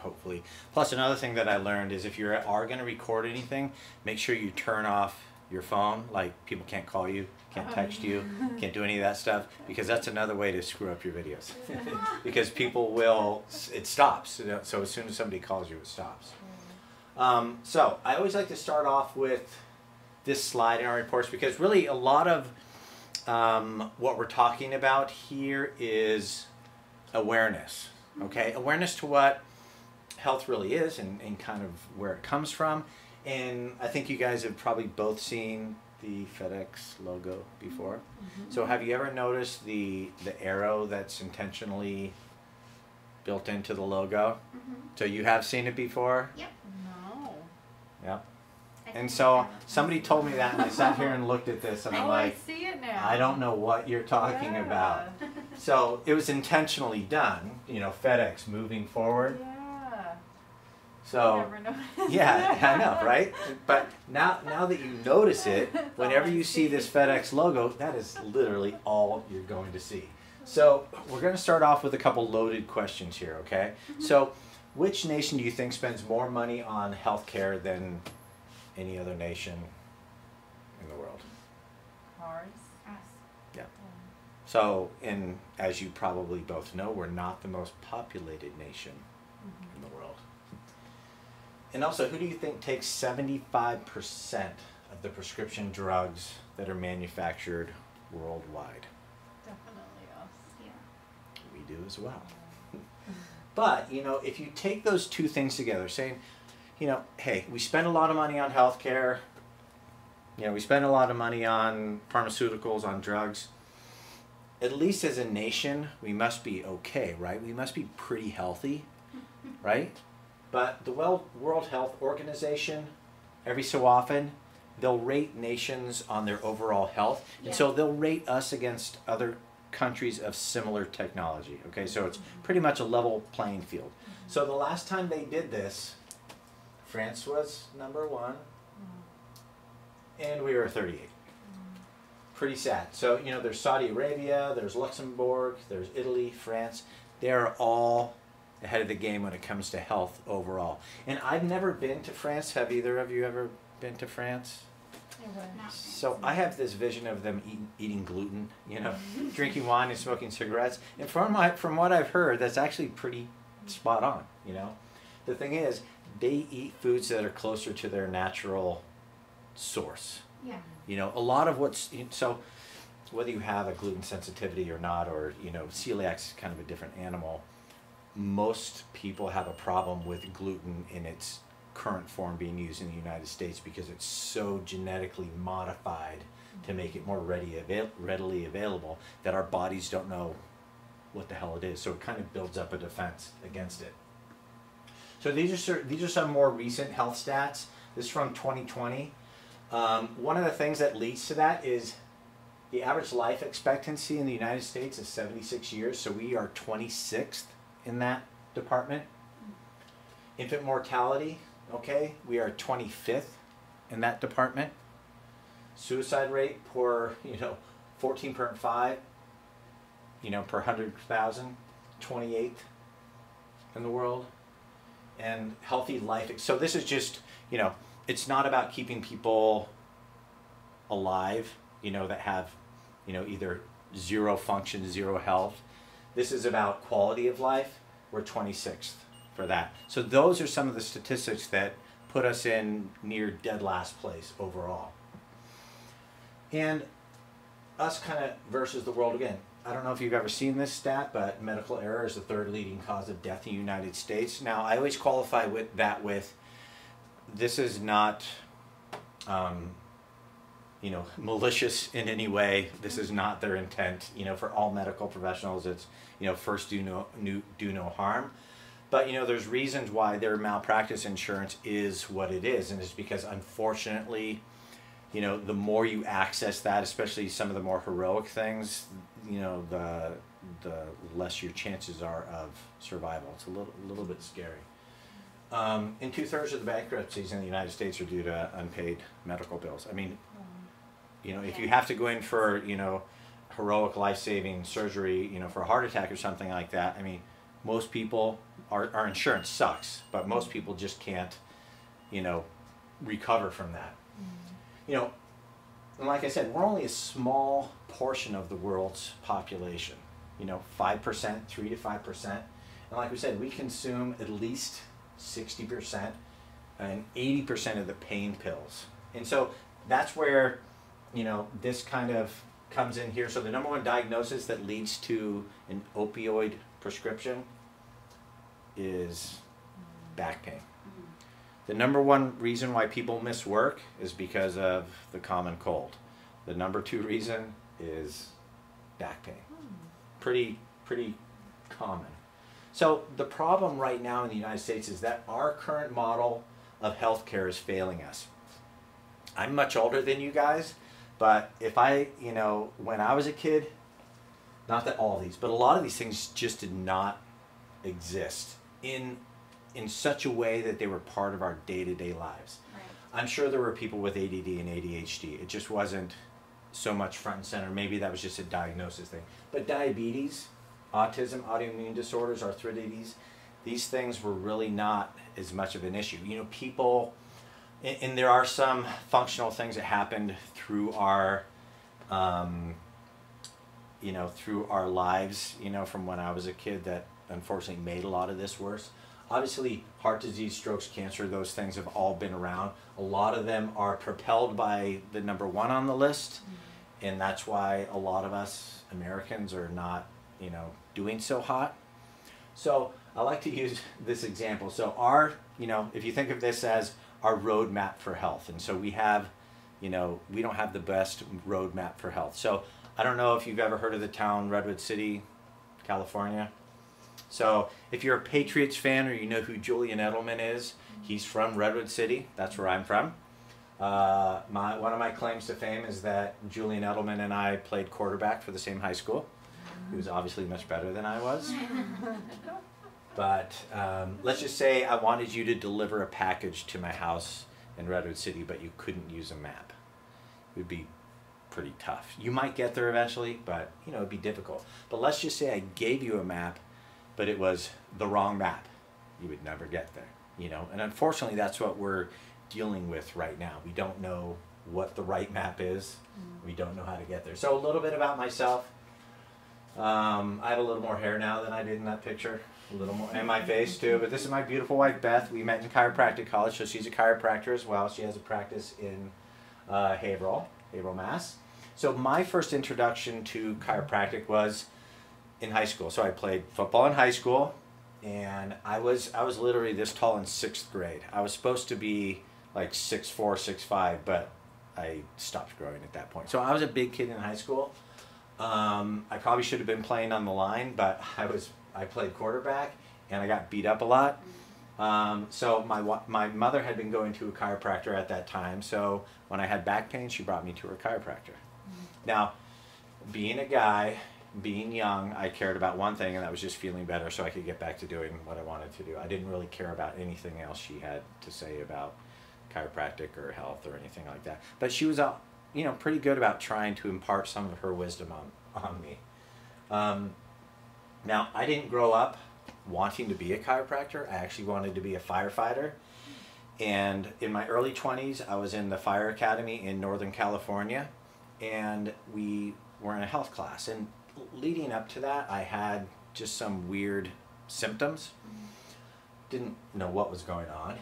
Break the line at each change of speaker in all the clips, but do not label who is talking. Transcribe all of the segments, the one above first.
hopefully. Plus, another thing that I learned is if you are going to record anything, make sure you turn off your phone. Like, people can't call you, can't text you, can't do any of that stuff, because that's another way to screw up your videos. Because people will, it stops. So as soon as somebody calls you, it stops. So I always like to start off with this slide in our reports, because really a lot of what we're talking about here is awareness. Okay, awareness to what health really is and kind of where it comes from. And I think you guys have probably both seen the FedEx logo before. So have you ever noticed the arrow that's intentionally built into the logo? So you have seen it before?
Yep. No.
Yep. And so somebody told me that, and I sat here and looked at this, and I'm like,
I see it now.
I don't know what you're talking about. So it was intentionally done, you know, FedEx moving forward.
Yeah.
So,
Never noticed.
yeah, I know, right? But now that you notice it, whenever you see this FedEx logo, that is literally all you're going to see. So we're going to start off with a couple loaded questions here, okay? So which nation do you think spends more money on healthcare than any other nation in the world?
Ours. Us.
Yeah. So, as you probably both know, we're not the most populated nation in the world. And also, who do you think takes 75% of the prescription drugs that are manufactured worldwide?
Definitely us. Yeah.
We do as well. But, you know, if you take those two things together, saying, you know, hey, we spend a lot of money on healthcare, you know, we spend a lot of money on pharmaceuticals, on drugs, at least as a nation, we must be okay, right? We must be pretty healthy, right? But the World Health Organization, every so often, they'll rate nations on their overall health. And so they'll rate us against other countries of similar technology. Okay, so it's pretty much a level playing field. So the last time they did this, France was #1, and we were 38. Pretty sad. So, you know, there's Saudi Arabia, there's Luxembourg, there's Italy, France. They're all ahead of the game when it comes to health overall. And I've never been to France. Have either of you ever been to France? So I have this vision of them eating gluten, you know, drinking wine and smoking cigarettes. And from what I've heard, that's actually pretty spot on, you know. The thing is, they eat foods that are closer to their natural source.
Yeah.
You know, a lot of so whether you have a gluten sensitivity or not, or, you know, celiac's kind of a different animal, most people have a problem with gluten in its current form being used in the United States because it's so genetically modified to make it more readily available that our bodies don't know what the hell it is. So it kind of builds up a defense against it. So these are some more recent health stats. This is from 2020. One of the things that leads to that is the average life expectancy in the United States is 76 years, so we are 26th in that department. Infant mortality, okay, we are 25th in that department. Suicide rate per, you know, 14.5, you know, per 100,000, 28th in the world. And healthy life, so this is just, you know, it's not about keeping people alive, you know, that have, you know, either zero function, zero health. This is about quality of life. We're 26th for that. So those are some of the statistics that put us in near dead last place overall. And us kind of versus the world again. I don't know if you've ever seen this stat, but medical error is the 3rd leading cause of death in the United States. Now, I always qualify with this is not, you know, malicious in any way. This is not their intent. You know, for all medical professionals, it's, you know, first do no harm. But, you know, there's reasons why their malpractice insurance is what it is, and it's because, unfortunately, you know, the more you access that, especially some of the more heroic things, you know, the less your chances are of survival. It's a little bit scary. And 2/3 of the bankruptcies in the United States are due to unpaid medical bills. I mean, you know, if you have to go in for, you know, heroic life-saving surgery, you know, for a heart attack or something like that, I mean, most people, our insurance sucks, but most people just can't, you know, recover from that. You know, and like I said, we're only a small portion of the world's population. You know, 5%, 3 to 5%. And like we said, we consume at least 60% and 80% of the pain pills. And so that's where, you know, this kind of comes in here. So the number one diagnosis that leads to an opioid prescription is back pain. The number one reason why people miss work is because of the common cold. The number two reason is back pain. Pretty common. So the problem right now in the United States is that our current model of healthcare is failing us. I'm much older than you guys, but if I, you know, when I was a kid, not that all of these, but a lot of these things just did not exist in such a way that they were part of our day-to-day lives. Right. I'm sure there were people with ADD and ADHD. It just wasn't so much front and center. Maybe that was just a diagnosis thing. But diabetes, autism, autoimmune disorders, arthritis, these things were really not as much of an issue. You know, people, and there are some functional things that happened through our, you know, through our lives, you know, from when I was a kid that unfortunately made a lot of this worse. Obviously, heart disease, strokes, cancer, those things have all been around. A lot of them are propelled by the number one on the list, and that's why a lot of us Americans are not, you know, doing so hot. So I like to use this example. So our, you know, if you think of this as our roadmap for health, and so we have, you know, we don't have the best roadmap for health. So I don't know if you've ever heard of the town Redwood City, California. So if you're a Patriots fan or you know who Julian Edelman is, he's from Redwood City. That's where I'm from. One of my claims to fame is that Julian Edelman and I played quarterback for the same high school. He was obviously much better than I was. But let's just say I wanted you to deliver a package to my house in Redwood City, but you couldn't use a map. It would be pretty tough. You might get there eventually, but you know, it'd be difficult. But let's just say I gave you a map, but it was the wrong map. You would never get there, you know. And unfortunately, that's what we're dealing with right now. We don't know what the right map is. We don't know how to get there. So a little bit about myself. I have a little more hair now than I did in that picture. A little more, and my face too. But this is my beautiful wife, Beth. We met in chiropractic college, so she's a chiropractor as well. She has a practice in Haverhill, Mass. So my first introduction to chiropractic was in high school. So I played football in high school, and I was literally this tall in 6th grade. I was supposed to be like 6'4", 6'5", but I stopped growing at that point. So I was a big kid in high school. I probably should have been playing on the line, but I played quarterback, and I got beat up a lot. So my mother had been going to a chiropractor at that time. So when I had back pain, she brought me to her chiropractor. Now, being a guy, being young, I cared about one thing, and that was just feeling better so I could get back to doing what I wanted to do. I didn't really care about anything else she had to say about chiropractic or health or anything like that. But she was, you know, pretty good about trying to impart some of her wisdom on me. Now, I didn't grow up wanting to be a chiropractor. I actually wanted to be a firefighter. And in my early 20s, I was in the fire academy in Northern California, and we were in a health class. And leading up to that, I had just some weird symptoms. Didn't know what was going on.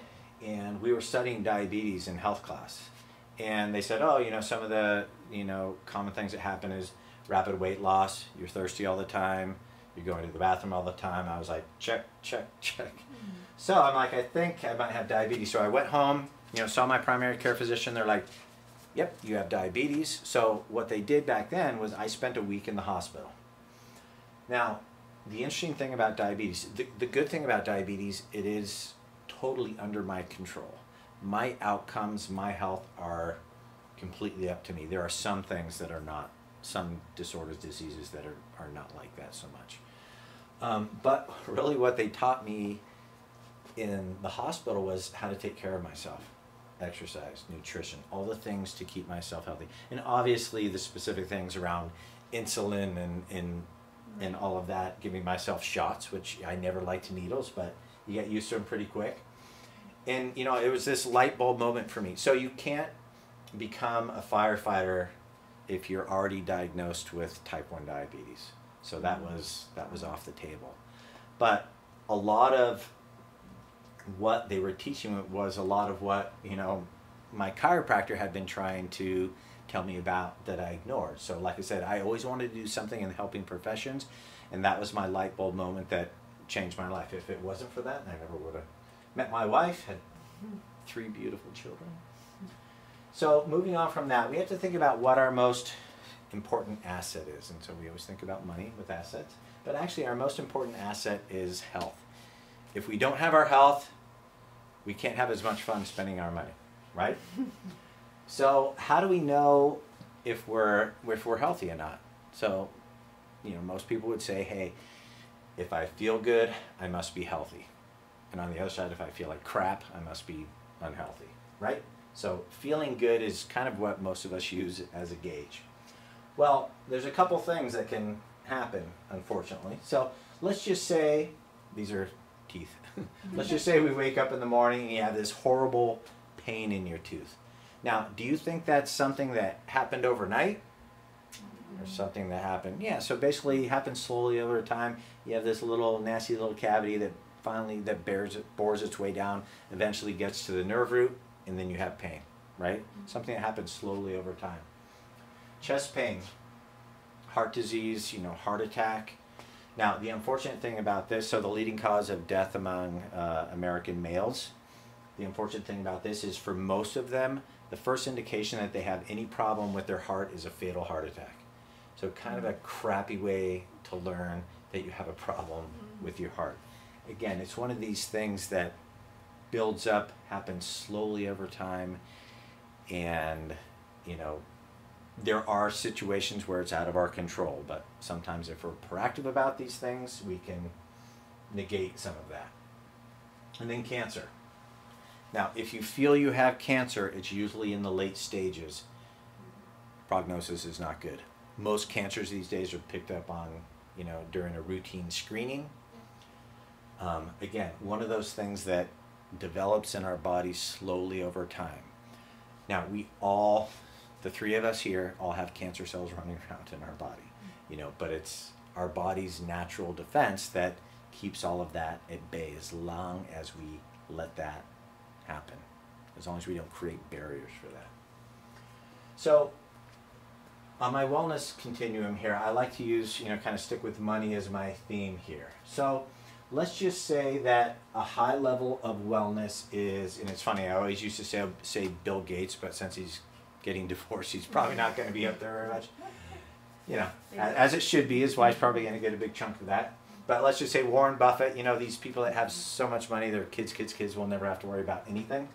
And we were studying diabetes in health class. And they said, oh, you know, some of the, you know, common things that happen is rapid weight loss, you're thirsty all the time, you're going to the bathroom all the time. I was like, check, check, check. So I'm like, I think I might have diabetes. So I went home, you know, saw my primary care physician. They're like, yep, you have diabetes. So what they did back then was I spent a week in the hospital. Now, the interesting thing about diabetes, the good thing about diabetes, it is totally under my control. My outcomes, my health are completely up to me. There are some things that are not, some disorders, diseases that are not like that so much. But really what they taught me in the hospital was how to take care of myself. Exercise, nutrition, all the things to keep myself healthy. And obviously the specific things around insulin and and all of that, giving myself shots, which I never liked needles, but you get used to them pretty quick. And, you know, it was this light bulb moment for me. So you can't become a firefighter if you're already diagnosed with type 1 diabetes. So that was off the table. But a lot of what they were teaching was a lot of what, you know, my chiropractor had been trying to tell me about that I ignored. So like I said, I always wanted to do something in helping professions, and that was my light bulb moment that changed my life. If it wasn't for that, I never would have met my wife, had 3 beautiful children. So moving on from that, we have to think about what our most important asset is. And so we always think about money with assets, but actually our most important asset is health. If we don't have our health, we can't have as much fun spending our money, right? So how do we know if we're healthy or not? So, you know, most people would say, hey, if I feel good, I must be healthy. And on the other side, if I feel like crap, I must be unhealthy, right? So feeling good is kind of what most of us use as a gauge. Well, there's a couple things that can happen, unfortunately. So let's just say, these are teeth. Let's just say we wake up in the morning and you have this horrible pain in your tooth. Now, do you think that's something that happened overnight? Or something that happened? Yeah, so basically it happens slowly over time. You have this little nasty little cavity that finally bores its way down, eventually gets to the nerve root, and then you have pain, right? Something that happens slowly over time. Chest pain, heart disease, you know, heart attack. Now, the unfortunate thing about this, so the leading cause of death among American males, the unfortunate thing about this is for most of them, the first indication that they have any problem with their heart is a fatal heart attack. So kind of a crappy way to learn that you have a problem with your heart. Again, it's one of these things that builds up, happens slowly over time, and, you know, there are situations where it's out of our control, but sometimes if we're proactive about these things, we can negate some of that. And then cancer. Now, if you feel you have cancer, it's usually in the late stages. Prognosis is not good. Most cancers these days are picked up on, you know, during a routine screening. Again, one of those things that develops in our body slowly over time. Now, we all, the 3 of us here, all have cancer cells running around in our body, you know, but it's our body's natural defense that keeps all of that at bay as long as we let that happen, as long as we don't create barriers for that. So on my wellness continuum here, I like to use, you know, kind of stick with money as my theme here. So let's just say that a high level of wellness is, and it's funny, I always used to say Bill Gates, but since he's getting divorced, he's probably not going to be up there very much. You know, as it should be. His wife's probably going to get a big chunk of that. But let's just say Warren Buffett, you know, these people that have so much money, their kids will never have to worry about anything.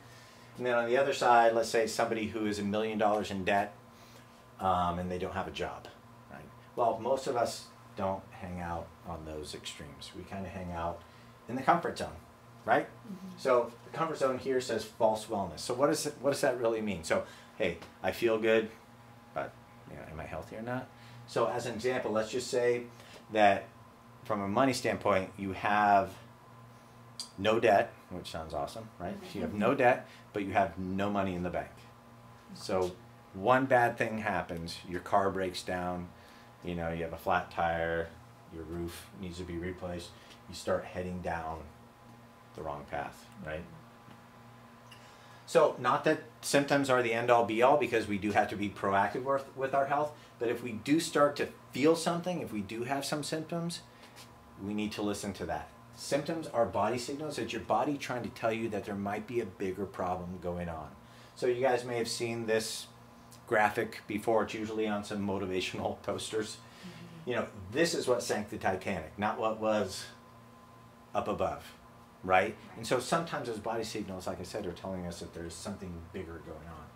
And then on the other side, let's say somebody who is $1 million in debt, and they don't have a job, right? Well, most of us don't hang out on those extremes. We kind of hang out in the comfort zone, right? So the comfort zone here says false wellness. So what does that really mean? So, hey, I feel good, but, you know, am I healthy or not? So as an example, let's just say that from a money standpoint, you have no debt, which sounds awesome, right? You have no debt, but you have no money in the bank. So one bad thing happens, your car breaks down, you know, you have a flat tire, your roof needs to be replaced, you start heading down the wrong path, right? So not that symptoms are the end-all be-all, because we do have to be proactive with our health, but if we do start to feel something, if we do have some symptoms, we need to listen to that. Symptoms are body signals. It's your body trying to tell you that there might be a bigger problem going on. So you guys may have seen this graphic before. It's usually on some motivational posters. You know, this is what sank the Titanic, not what was up above, right? And so sometimes those body signals, like I said, are telling us that there's something bigger going on.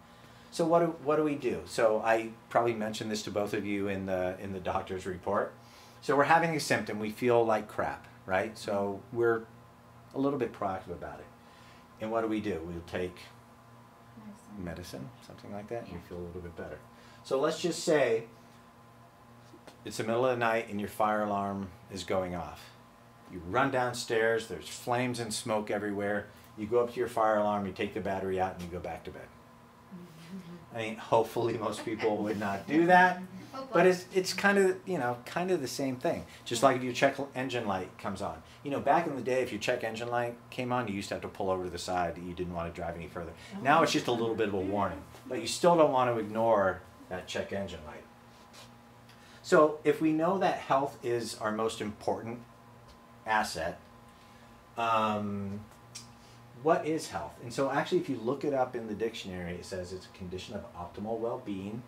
So what do we do? So I probably mentioned this to both of you in the doctor's report. So we're having a symptom, we feel like crap, right? So we're a little bit proactive about it. And what do? We'll take medicine, something like that, and we feel a little bit better. So let's just say it's the middle of the night and your fire alarm is going off. You run downstairs, there's flames and smoke everywhere. You go up to your fire alarm, you take the battery out, and you go back to bed. I mean, hopefully most people would not do that, but it's kind of, you know, kind of the same thing. Just like if your check engine light comes on. You know, back in the day, if your check engine light came on, you used to have to pull over to the side. You didn't want to drive any further. Now it's just a little bit of a warning, but you still don't want to ignore that check engine light. So if we know that health is our most important asset, what is health? And so actually, if you look it up in the dictionary, it says it's a condition of optimal well-being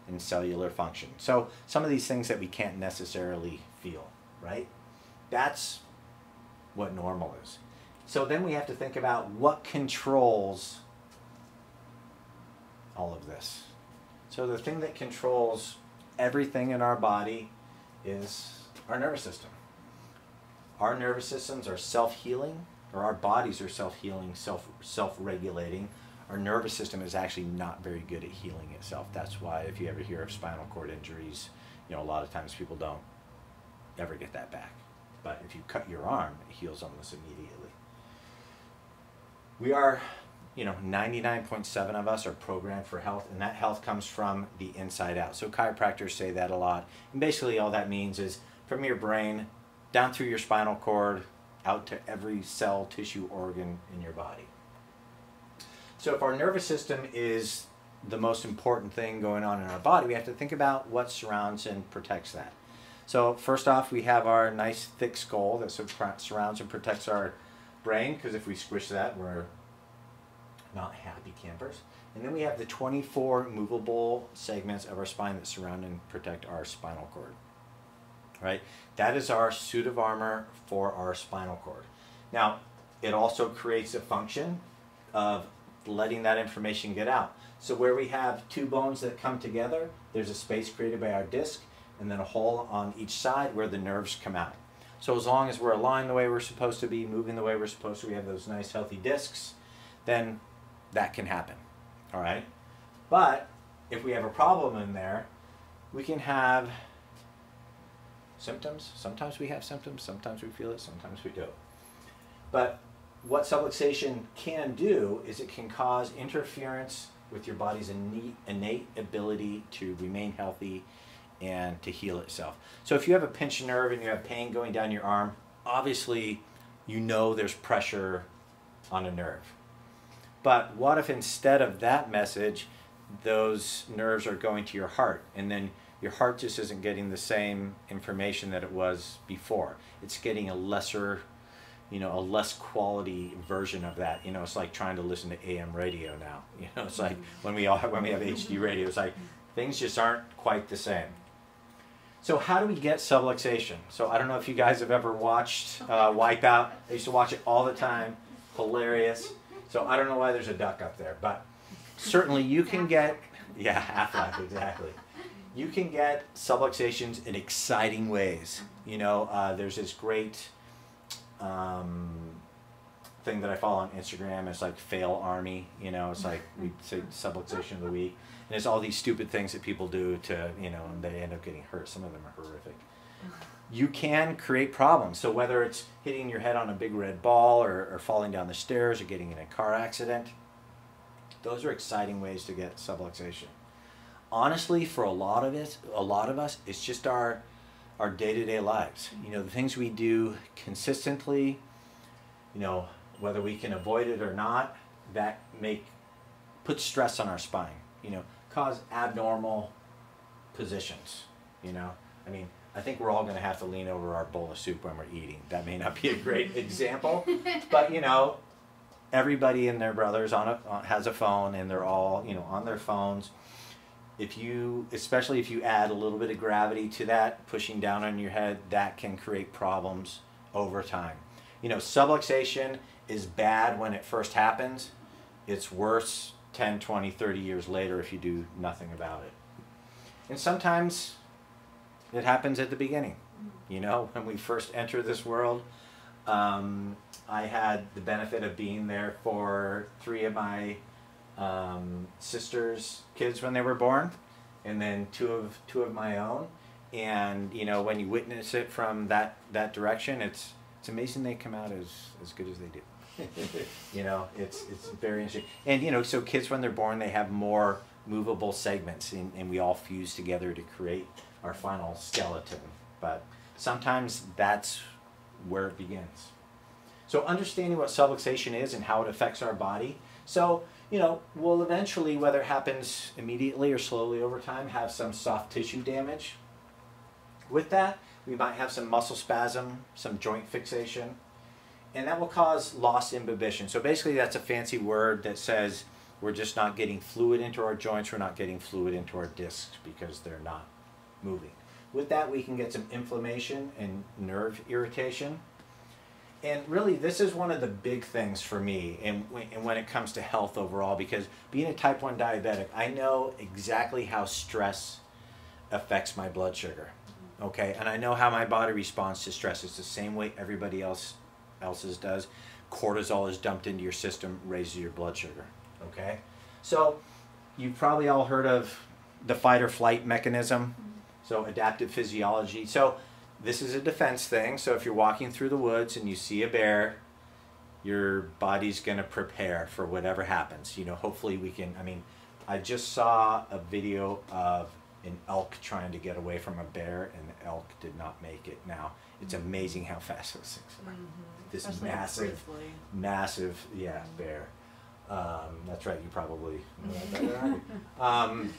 and cellular function. So some of these things that we can't necessarily feel, right? That's what normal is. So then we have to think about what controls all of this. So the thing that controls everything in our body is our nervous system. Our nervous systems are self-healing, or our bodies are self-healing, self-regulating. Our nervous system is actually not very good at healing itself. That's why if you ever hear of spinal cord injuries, you know, a lot of times people don't ever get that back. But if you cut your arm, it heals almost immediately. We are, you know, 99.7 of us are programmed for health, and that health comes from the inside out. So chiropractors say that a lot. And basically all that means is from your brain, down through your spinal cord, out to every cell, tissue, organ in your body. So if our nervous system is the most important thing going on in our body, we have to think about what surrounds and protects that. So first off, we have our nice thick skull that surrounds and protects our brain, because if we squish that, we're not happy campers. And then we have the 24 movable segments of our spine that surround and protect our spinal cord. Right? That is our suit of armor for our spinal cord. Now, it also creates a function of letting that information get out. So where we have two bones that come together, there's a space created by our disc, and then a hole on each side where the nerves come out. So as long as we're aligned the way we're supposed to be, moving the way we're supposed to, we have those nice healthy discs, then that can happen. All right? But if we have a problem in there, we can have symptoms. Sometimes we have symptoms, sometimes we feel it, sometimes we don't. But what subluxation can do is it can cause interference with your body's innate ability to remain healthy and to heal itself. So if you have a pinched nerve and you have pain going down your arm, obviously you know there's pressure on a nerve. But what if instead of that message, those nerves are going to your heart, and then your heart just isn't getting the same information that it was before. It's getting a lesser, you know, a less quality version of that. You know, it's like trying to listen to AM radio now. You know, it's like when we have HD radio, it's like things just aren't quite the same. So how do we get subluxation? So I don't know if you guys have ever watched Wipeout. I used to watch it all the time. Hilarious. So I don't know why there's a duck up there, but certainly you can get, yeah, Half-Life, exactly. You can get subluxations in exciting ways. You know, there's this great thing that I follow on Instagram. It's like Fail Army. You know, it's like we say subluxation of the week, and it's all these stupid things that people do to, you know, and they end up getting hurt. Some of them are horrific. You can create problems. So whether it's hitting your head on a big red ball, or falling down the stairs, or getting in a car accident, those are exciting ways to get subluxation. Honestly, for a lot of us, it's just our day-to-day lives. You know, the things we do consistently, you know, whether we can avoid it or not, that put stress on our spine, you know, cause abnormal positions, you know. I mean, I think we're all going to have to lean over our bowl of soup when we're eating. That may not be a great example, but, you know, everybody and their brothers has a phone, and they're all, you know, on their phones. Especially if you add a little bit of gravity to that, pushing down on your head, that can create problems over time. You know, subluxation is bad when it first happens. It's worse 10, 20, 30 years later if you do nothing about it. And sometimes it happens at the beginning. You know, when we first enter this world, I had the benefit of being there for 3 of my sister's kids when they were born, and then two of my own. And you know, when you witness it from that direction, it's amazing they come out as good as they do. You know, it's very interesting. And you know, so kids when they're born, they have more movable segments, and we all fuse together to create our final skeleton. But sometimes that's where it begins. So understanding what subluxation is and how it affects our body. So, you know, we'll eventually, whether it happens immediately or slowly over time, have some soft tissue damage. With that, we might have some muscle spasm, some joint fixation, and that will cause lost imbibition. So basically that's a fancy word that says we're just not getting fluid into our joints, we're not getting fluid into our discs because they're not moving. With that, we can get some inflammation and nerve irritation. And really, this is one of the big things for me and when it comes to health overall, because being a type 1 diabetic, I know exactly how stress affects my blood sugar. Okay, and I know how my body responds to stress. It's the same way everybody else's does. Cortisol is dumped into your system, raises your blood sugar. Okay, so you've probably all heard of the fight or flight mechanism. So adaptive physiology. So this is a defense thing. So if you're walking through the woods and you see a bear, your body's going to prepare for whatever happens. You know, hopefully we can, I mean, I just saw a video of an elk trying to get away from a bear, and the elk did not make it. Now, it's amazing how fast those things are. This
Especially
massive, yeah, bear. That's right, you probably know that better than I do.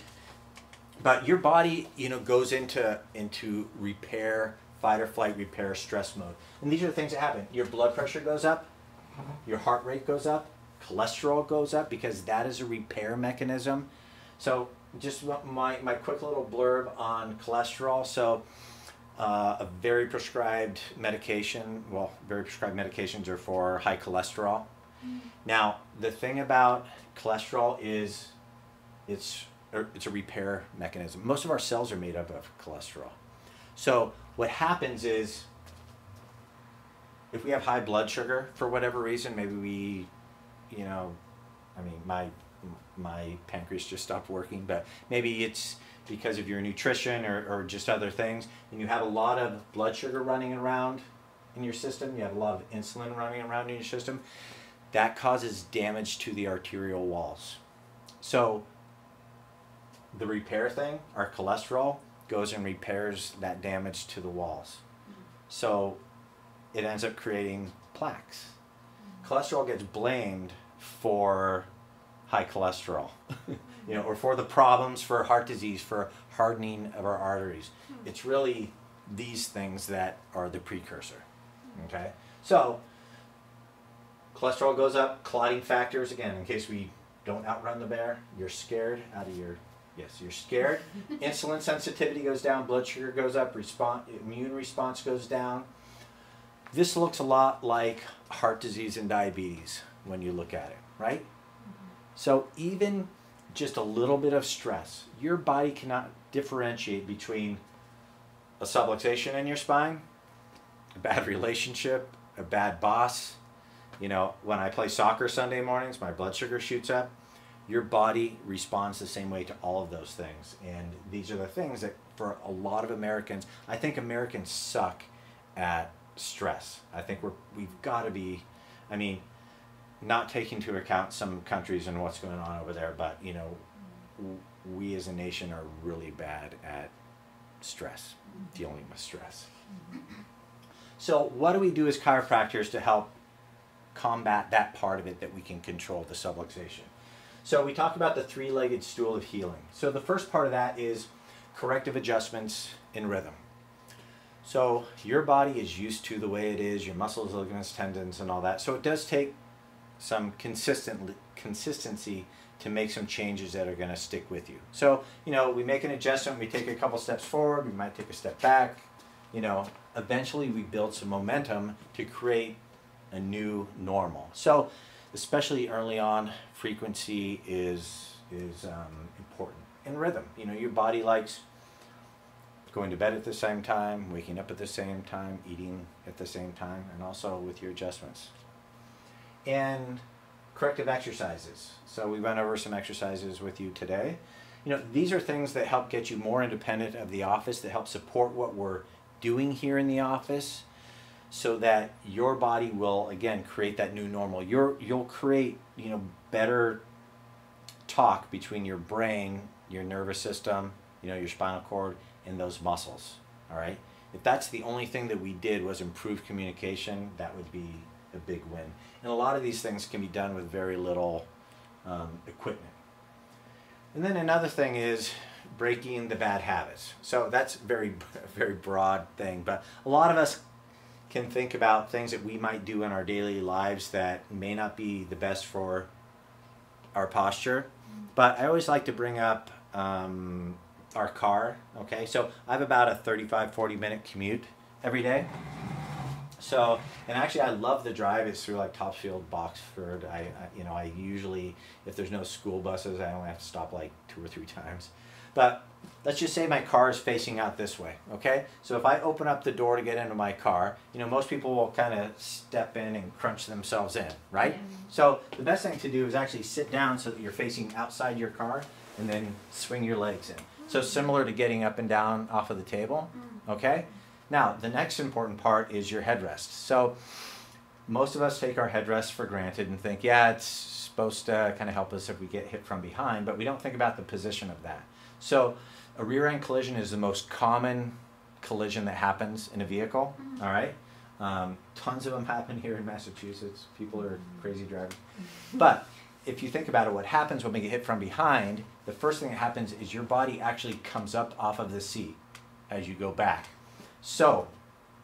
But your body, you know, goes into repair, fight or flight, repair, stress mode. And these are the things that happen. Your blood pressure goes up, your heart rate goes up, cholesterol goes up, because that is a repair mechanism. So just my quick little blurb on cholesterol. So a very prescribed medication, well, very prescribed medications are for high cholesterol. Now, the thing about cholesterol is it's a repair mechanism. Most of our cells are made up of cholesterol. So what happens is, if we have high blood sugar for whatever reason, maybe we, you know, I mean, my pancreas just stopped working, but maybe it's because of your nutrition or just other things, and you have a lot of blood sugar running around in your system, you have a lot of insulin running around in your system, that causes damage to the arterial walls. So the repair thing, our cholesterol, goes and repairs that damage to the walls. So it ends up creating plaques. Cholesterol gets blamed for high cholesterol, you know, or for the problems, for heart disease, for hardening of our arteries. It's really these things that are the precursor. Okay, so cholesterol goes up, clotting factors, again, in case we don't outrun the bear, you're scared out of your, yes, you're scared. Insulin sensitivity goes down, blood sugar goes up, immune response goes down. This looks a lot like heart disease and diabetes when you look at it, right? So even just a little bit of stress, your body cannot differentiate between a subluxation in your spine, a bad relationship, a bad boss. You know, when I play soccer Sunday mornings, my blood sugar shoots up. Your body responds the same way to all of those things. And these are the things that for a lot of Americans, I think Americans suck at stress. I think we've got to be, I mean, not taking into account some countries and what's going on over there, but, you know, we as a nation are really bad at stress, dealing with stress. So what do we do as chiropractors to help combat that part of it that we can control, the subluxation? So we talked about the three-legged stool of healing. So the first part of that is corrective adjustments in rhythm. So your body is used to the way it is, your muscles, ligaments, tendons, and all that. So it does take some consistency to make some changes that are going to stick with you. So, you know, we make an adjustment, we take a couple steps forward, we might take a step back, you know, eventually we build some momentum to create a new normal. So, especially early on, frequency is important. And rhythm, you know, your body likes going to bed at the same time, waking up at the same time, eating at the same time, and also with your adjustments. And corrective exercises. So we went over some exercises with you today. You know, these are things that help get you more independent of the office, that help support what we're doing here in the office, so that your body will, again, create that new normal. You'll create, you know, better talk between your brain, your nervous system, you know, your spinal cord, and those muscles, all right? If that's the only thing that we did was improve communication, that would be a big win. And a lot of these things can be done with very little equipment. And then another thing is breaking the bad habits. So that's very broad thing, but a lot of us can think about things that we might do in our daily lives that may not be the best for our posture. But I always like to bring up our car, okay? So I have about a 35-40 minute commute every day. So, and actually I love the drive. It's through like Topsfield, Boxford. You know, I usually, if there's no school buses, I only have to stop like 2 or 3 times. But let's just say my car is facing out this way, okay? So if I open up the door to get into my car, you know, most people will kind of step in and crunch themselves in, right? So the best thing to do is actually sit down so that you're facing outside your car and then swing your legs in. So similar to getting up and down off of the table, okay? Now, the next important part is your headrest. So most of us take our headrest for granted and think, yeah, it's supposed to kind of help us if we get hit from behind, but we don't think about the position of that. So a rear end collision is the most common collision that happens in a vehicle, all right? Tons of them happen here in Massachusetts. People are crazy drivers. But if you think about it, what happens when we get hit from behind, the first thing that happens is your body actually comes up off of the seat as you go back. So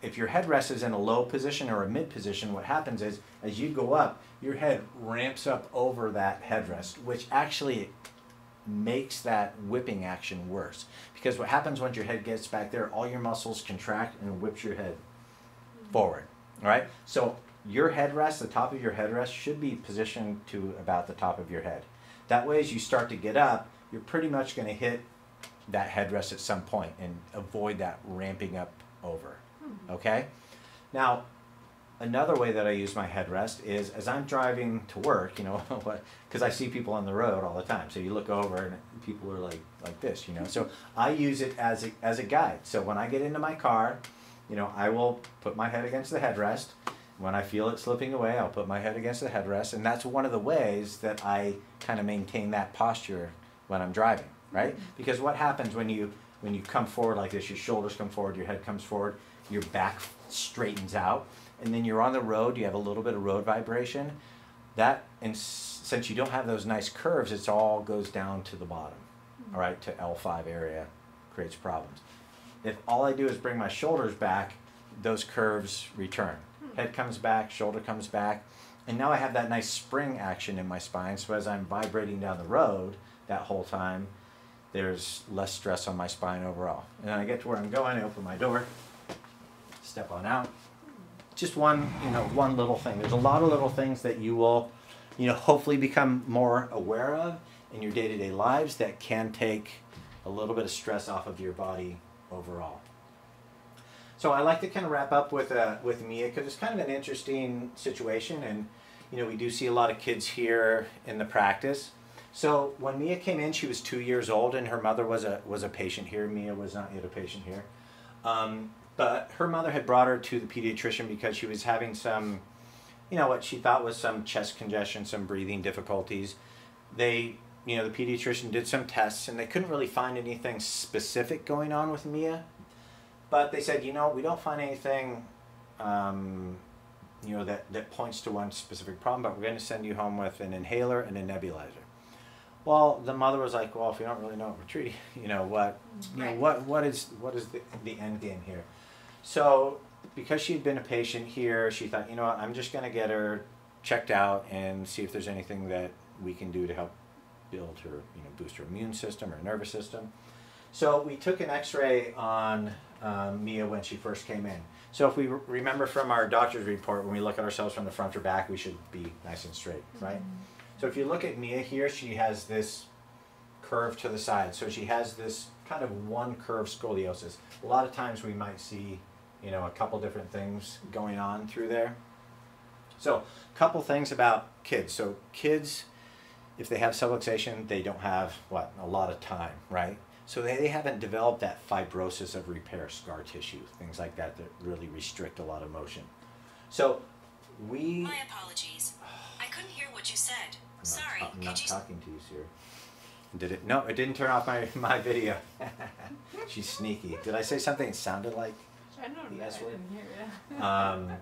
if your headrest is in a low position or a mid position, what happens is as you go up, your head ramps up over that headrest, which actually makes that whipping action worse. Because what happens once your head gets back there, all your muscles contract and whips your head forward, all right? So your headrest, the top of your headrest, should be positioned to about the top of your head. That way, as you start to get up, you're pretty much going to hit that headrest at some point and avoid that ramping up over, okay? Now, another way that I use my headrest is as I'm driving to work, you know, because I see people on the road all the time. So you look over and people are like this, you know. So I use it as a guide. So when I get into my car, you know, I will put my head against the headrest. When I feel it slipping away, I'll put my head against the headrest. And that's one of the ways that I kind of maintain that posture when I'm driving, right? Because what happens when you come forward like this, your shoulders come forward, your head comes forward, your back straightens out, and then you're on the road, you have a little bit of road vibration. That, and since you don't have those nice curves, it all goes down to the bottom, all right, to L5 area, creates problems. If all I do is bring my shoulders back, those curves return. Head comes back, shoulder comes back, and now I have that nice spring action in my spine, so as I'm vibrating down the road that whole time, there's less stress on my spine overall. And then I get to where I'm going, I open my door, step on out. Just one little thing. There's a lot of little things that you will, you know, hopefully become more aware of in your day-to-day lives that can take a little bit of stress off of your body overall. So I like to kind of wrap up with Mia because it's kind of an interesting situation, and you know, we do see a lot of kids here in the practice. So when Mia came in, she was 2 years old, and her mother was a patient here. Mia was not yet a patient here. But her mother had brought her to the pediatrician because she was having some, you know, what she thought was some chest congestion, some breathing difficulties. The pediatrician did some tests and they couldn't really find anything specific going on with Mia. But they said, you know, we don't find anything, you know, that points to one specific problem, but we're going to send you home with an inhaler and a nebulizer. Well, the mother was like, well, if you don't really know what we're treating, you know, what is the end game here? So because she had been a patient here, she thought, you know what, I'm just going to get her checked out and see if there's anything that we can do to help build her, you know, boost her immune system or nervous system. So we took an x-ray on Mia when she first came in. So if we remember from our doctor's report, when we look at ourselves from the front or back, we should be nice and straight, right? So if you look at Mia here, she has this curve to the side. So she has this kind of one curve scoliosis. A lot of times we might see, you know, a couple different things going on through there. So a couple things about kids. So kids, if they have subluxation, they don't have, what, a lot of time, right? So they haven't developed that fibrosis of repair scar tissue, things like that that really restrict a lot of motion. So we...
My apologies. I couldn't hear what you said. Sorry,
I'm not
could you...
talking to you, sir. Did it? No, it didn't turn off my video. She's sneaky. Did I say something that sounded like
I don't
the
know.
S
I
word?
didn't hear you.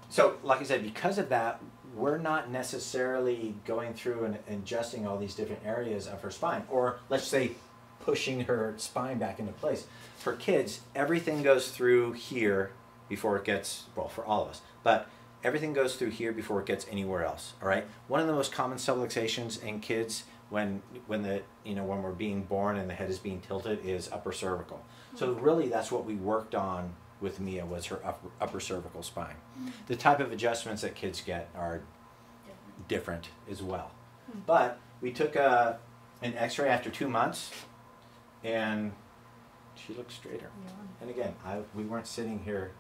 So, like I said, because of that, we're not necessarily going through and adjusting all these different areas of her spine, or let's say pushing her spine back into place. For kids, everything goes through here before it gets, well, for all of us, but everything goes through here before it gets anywhere else, all right? One of the most common subluxations in kids when we're being born and the head is being tilted is upper cervical. So really that's what we worked on with Mia, was her upper cervical spine. The type of adjustments that kids get are different as well. But we took an x-ray after 2 months and she looked straighter.
Yeah.
And again, we weren't sitting here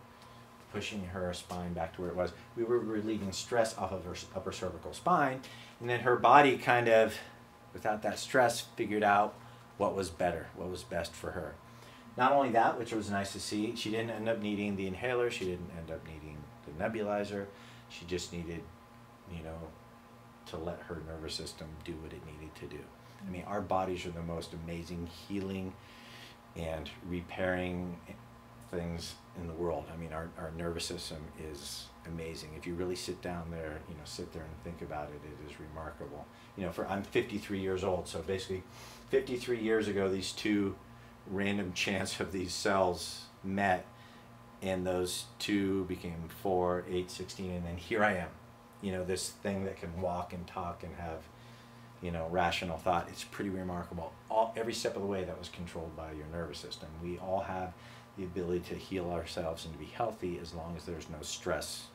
pushing her spine back to where it was. We were relieving stress off of her upper cervical spine, and then her body kind of, without that stress, figured out what was better, what was best for her. Not only that, which was nice to see, she didn't end up needing the inhaler, she didn't end up needing the nebulizer, she just needed, to let her nervous system do what it needed to do. I mean, our bodies are the most amazing healing and repairing things in the world. I mean, our nervous system is amazing. If you really sit down there, sit there and think about it, it is remarkable. I'm 53 years old, so basically 53 years ago, these two random chance of these cells met, and those two became 4, 8, 16, and then here I am. This thing that can walk and talk and have, rational thought. It's pretty remarkable. Every step of the way that was controlled by your nervous system. We all have the ability to heal ourselves and to be healthy as long as there's no stress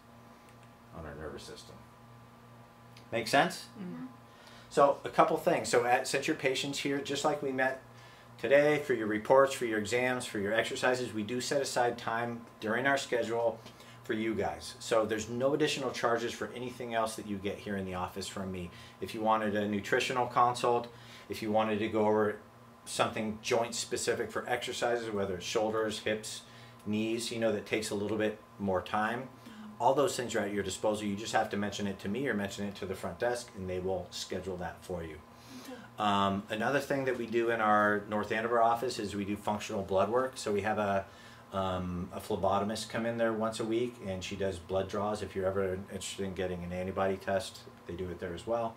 on our nervous system. Make sense?
Mm-hmm.
So a couple things. So since your patient's here, just like we met today, for your reports, for your exams, for your exercises, we do set aside time during our schedule for you guys. So there's no additional charges for anything else that you get here in the office from me. If you wanted a nutritional consult, if you wanted to go over something joint specific for exercises, whether it's shoulders, hips, knees, that takes a little bit more time, all those things are at your disposal. You just have to mention it to me or mention it to the front desk, and they will schedule that for you. Another thing that we do in our North Andover office is we do functional blood work. So we have a phlebotomist come in there once a week, and she does blood draws. If you're ever interested in getting an antibody test, they do it there as well.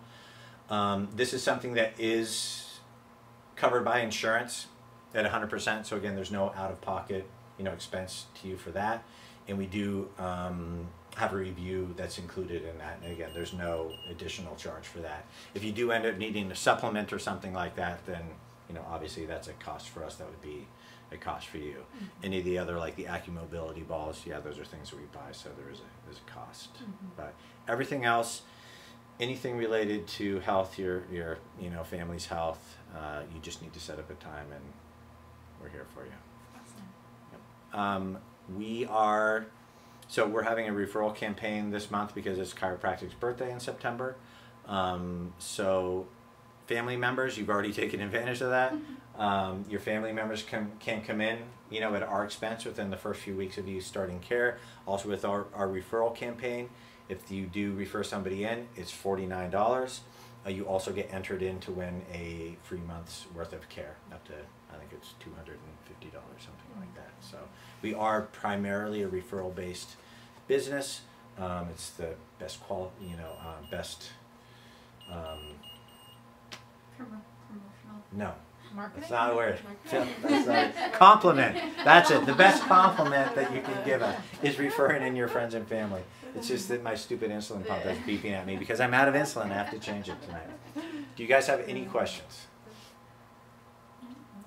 This is something that is covered by insurance at 100%. So again, there's no out-of-pocket, expense to you for that. And we do have a review that's included in that. And again, there's no additional charge for that. If you do end up needing a supplement or something like that, then obviously that's a cost for us. That would be a cost for you. Mm-hmm. Any of the other, like the AccuMobility balls, yeah, those are things that we buy, so there's a cost. Mm-hmm. But everything else, anything related to health, your family's health, you just need to set up a time, and we're here for you. Awesome. Yep. We're having a referral campaign this month because it's chiropractic's birthday in September. So family members, you've already taken advantage of that. Your family members can come in, at our expense within the first few weeks of you starting care. Also with our referral campaign, if you do refer somebody in, it's $49. You also get entered in to win a free month's worth of care, up to, I think it's $250, something like that. So we are primarily a referral-based business. It's the best quality, best.
Promotional.
No.
Marketing?
That's not a word. That's not compliment. That's it. The best compliment that you can give us is referring in your friends and family. It's just that my stupid insulin pump is beeping at me because I'm out of insulin. I have to change it tonight. Do you guys have any questions?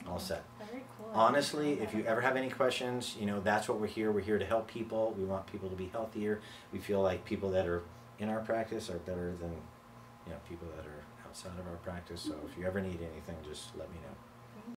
All set.
Very cool.
Honestly, if you ever have any questions, that's what we're here. We're here to help people. We want people to be healthier. We feel like people that are in our practice are better than people that are outside of our practice. So if you ever need anything, just let me know.